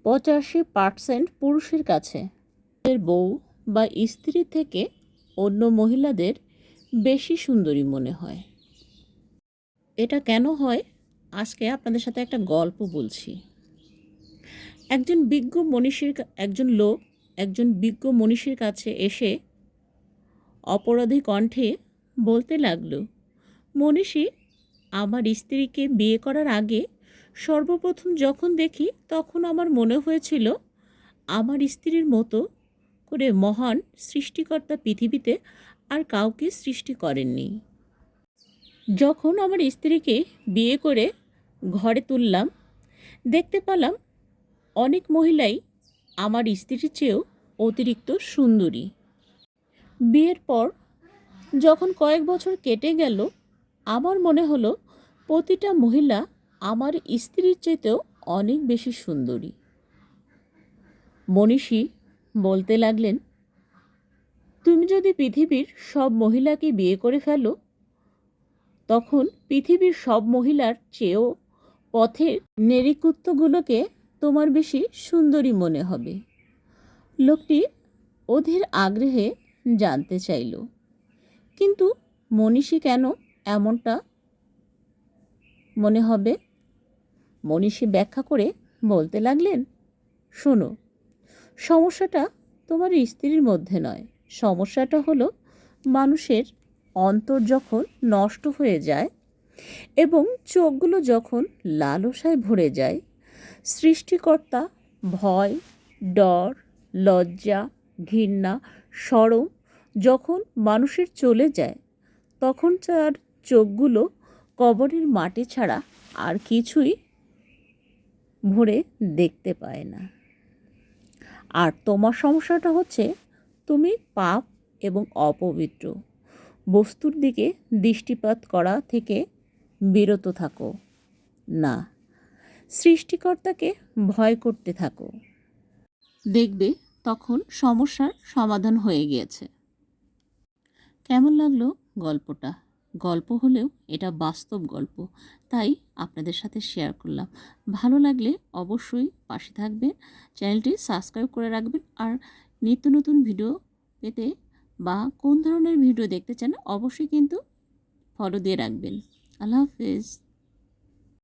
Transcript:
85% পুরুষের কাছে এর বউ বা স্ত্রী থেকে অন্য মহিলাদের বেশি সুন্দরী মনে হয়। এটা কেন হয়? আজকে আপনাদের সাথে একটা গল্প বলছি। একজন বিজ্ঞ মনীষীর কাছে এসে অপরাধী কণ্ঠে বলতে লাগলো, মনীষী, আমার স্ত্রীকে বিয়ে করার আগে সর্বপ্রথম যখন দেখি তখন আমার মনে হয়েছিল আমার স্ত্রীর মতো করে মহান সৃষ্টিকর্তা পৃথিবীতে আর কাউকে সৃষ্টি করেননি। যখন আমার স্ত্রীকে বিয়ে করে ঘরে তুললাম, দেখতে পেলাম অনেক মহিলাই আমার স্ত্রীর চেয়েও অতিরিক্ত সুন্দরী। বিয়ের পর যখন কয়েক বছর কেটে গেল, আমার মনে হলো প্রতিটা মহিলা আমার স্ত্রীর চেয়েও অনেক বেশি সুন্দরী। মনীষী বলতে লাগলেন, তুমি যদি পৃথিবীর সব মহিলাকে বিয়ে করে ফেলো, তখন পৃথিবীর সব মহিলার চেয়েও পথের নেড়িকুত্তগুলোকে তোমার বেশি সুন্দরী মনে হবে। লোকটি অধীর আগ্রহে জানতে চাইল, কিন্তু মনীষী কেন এমনটা মনে হবে? মনীষী ব্যাখ্যা করে বলতে লাগলেন, শোনো, সমস্যাটা তোমার স্ত্রীর মধ্যে নয়, সমস্যাটা হলো মানুষের অন্তর যখন নষ্ট হয়ে যায় এবং চোখগুলো যখন লালসায় ভরে যায়, সৃষ্টিকর্তা ভয়, ডর, লজ্জা, ঘৃণা, শরম যখন মানুষের চলে যায়, তখন তার চোখগুলো কবরের মাটি ছাড়া আর কিছুই ভরে দেখতে পায় না। আর তোমার সমস্যাটা হচ্ছে তুমি পাপ এবং অপবিত্র বস্তুর দিকে দৃষ্টিপাত করা থেকে বিরত থাকো না, সৃষ্টিকর্তাকে ভয় করতে থাকো। দেখবে তখন সমস্যার সমাধান হয়ে গিয়েছে। কেমন লাগলো গল্পটা? গল্প হলেও এটা বাস্তব গল্প, তাই আপনাদের সাথে শেয়ার করলাম। ভালো লাগলে অবশ্যই পাশে থাকবেন, চ্যানেলটি সাবস্ক্রাইব করে রাখবেন, আর নিত্য নতুন ভিডিও পেতে বা কোন ধরনের ভিডিও দেখতে চান অবশ্যই কিন্তু ফলো দিয়ে রাখবেন। আল্লাহ হাফেজ।